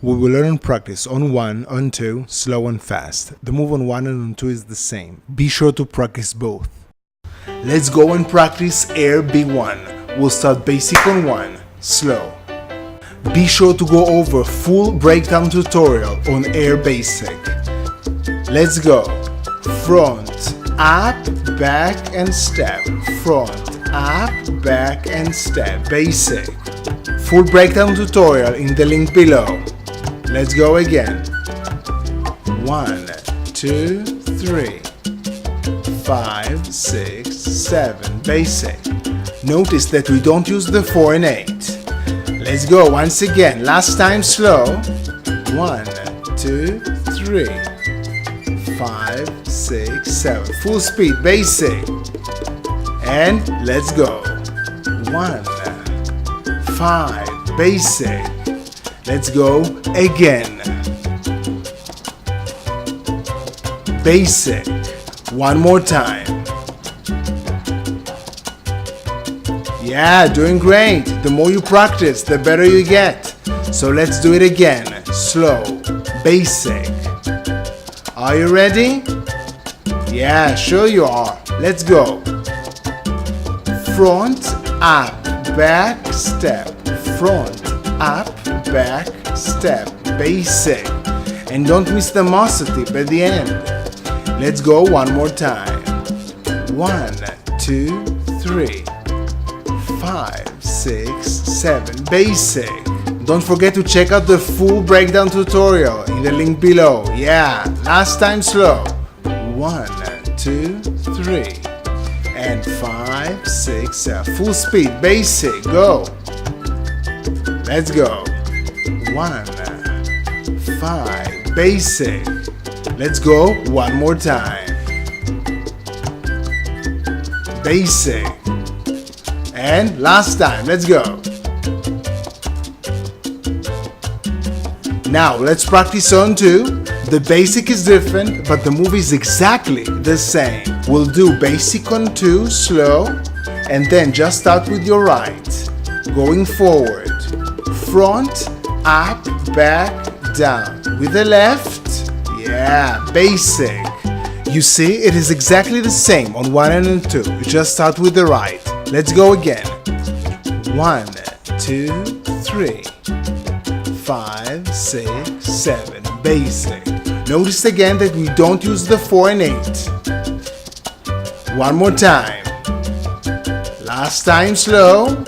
We will learn and practice on 1, on 2, slow and fast. The move on 1 and on 2 is the same. Be sure to practice both. Let's go and practice air B1. We'll start basic on 1, slow. Be sure to go over full breakdown tutorial on air basic. Let's go. Front, up, back and step. Front, up, back and step. Basic. Full breakdown tutorial in the link below. Let's go again. 1, 2, 3, 5, 6, 7. Basic. Notice that we don't use the 4 and 8. Let's go once again. Last time slow. 1, 2, 3, 5, 6, 7. Full speed. Basic. And let's go. 1, 5. Basic. Let's go again. Basic. One more time. Yeah, doing great. The more you practice, the better you get. So let's do it again. Slow. Basic. Are you ready? Yeah, sure you are. Let's go. Front, up, back, step. Front, up, back, step. Basic. And don't miss the muscle tip at the end. Let's go one more time. 1, 2, 3, 5, 6, 7. Basic. Don't forget to check out the full breakdown tutorial in the link below. Yeah, last time slow. 1, 2, 3, and 5, 6, 7. Full speed. Basic. Go. Let's go. 1, 5. Basic. Let's go one more time. Basic. And last time. Let's go. Now let's practice on 2. The basic is different, but the move is exactly the same. We'll do basic on 2, slow, and then just start with your right. Going forward. Front, up, back, down. With the left. Yeah, basic. You see, it is exactly the same on 1 and on 2. You just start with the right. Let's go again. 1, 2, 3, 5, 6, 7. Basic. Notice again that we don't use the 4 and 8. One more time. Last time slow.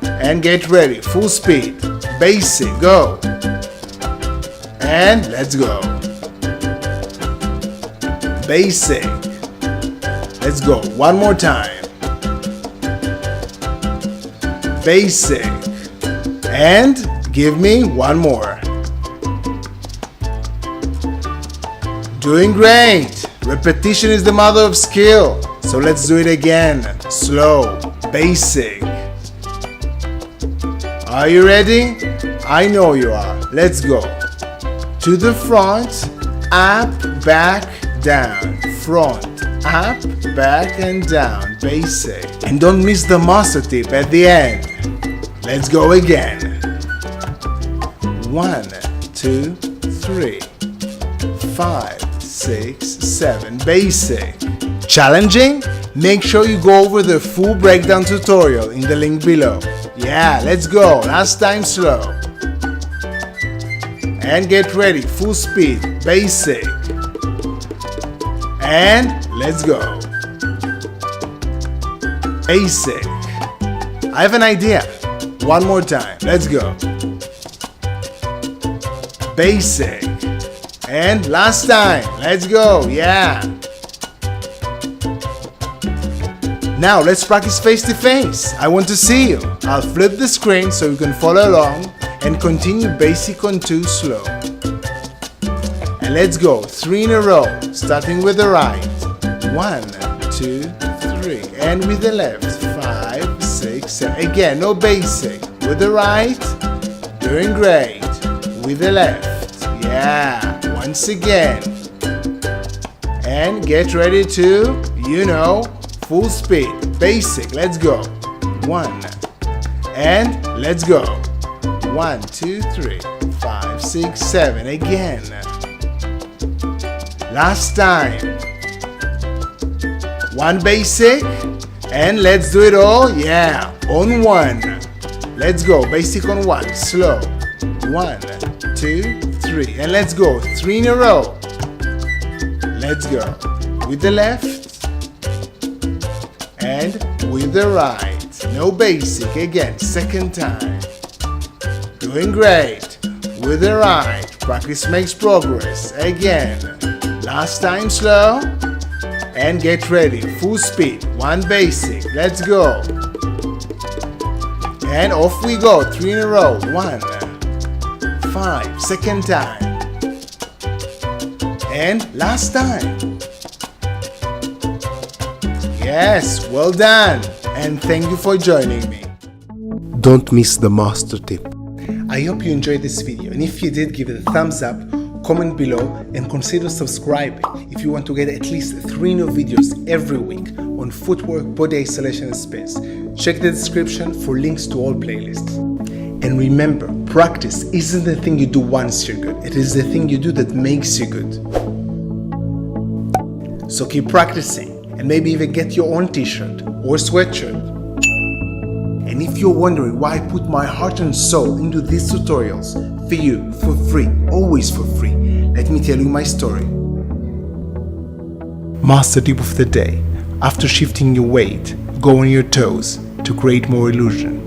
And get ready. Full speed. Basic. Go. And let's go. Basic. Let's go. One more time. Basic. And give me one more. Doing great. Repetition is the mother of skill. So let's do it again. Slow. Basic. Are you ready? I know you are. Let's go. To the front, up, back, down. Front, up, back and down. Basic. And don't miss the muscle tip at the end. Let's go again. 1, 2, 3, 5, 6, 7. Basic. Challenging? Make sure you go over the full breakdown tutorial in the link below. Yeah, let's go. Last time slow. And get ready. Full speed. Basic. And let's go. Basic. I have an idea. One more time. Let's go. Basic. And last time. Let's go. Yeah. Now let's practice face to face. I want to see you. I'll flip the screen so you can follow along and continue basic on 2 slow. And let's go 3 in a row, starting with the right. 1, 2, 3, and with the left. 5, 6, 7. Again, no basic. With the right, doing great. With the left, yeah. Once again. And get ready to, full speed. Basic. Let's go. 1. And let's go. 1, 2, 3, 5. 6, 7. Again. Last time. One basic. And let's do it all. Yeah. On one. Let's go. Basic on one. Slow. 1, 2, 3. And let's go. 3 in a row. Let's go. With the left. And with the right. No basic. Again. Second time. Doing great. With the right. Practice makes progress. Again. Last time slow. And get ready. Full speed. One basic. Let's go. And off we go. 3 in a row. 1, 5. Second time. And last time. Yes, well done. And thank you for joining me. Don't miss the master tip. I hope you enjoyed this video, and if you did, give it a thumbs up, comment below, and consider subscribing if you want to get at least 3 new videos every week on footwork, body isolation, and space. Check the description for links to all playlists. And remember, practice isn't the thing you do once you're good, it is the thing you do that makes you good. So keep practicing, and maybe even get your own t-shirt or sweatshirt. And if you're wondering why I put my heart and soul into these tutorials for you, for free, always for free, let me tell you my story. Master tip of the day. After shifting your weight, go on your toes to create more illusion.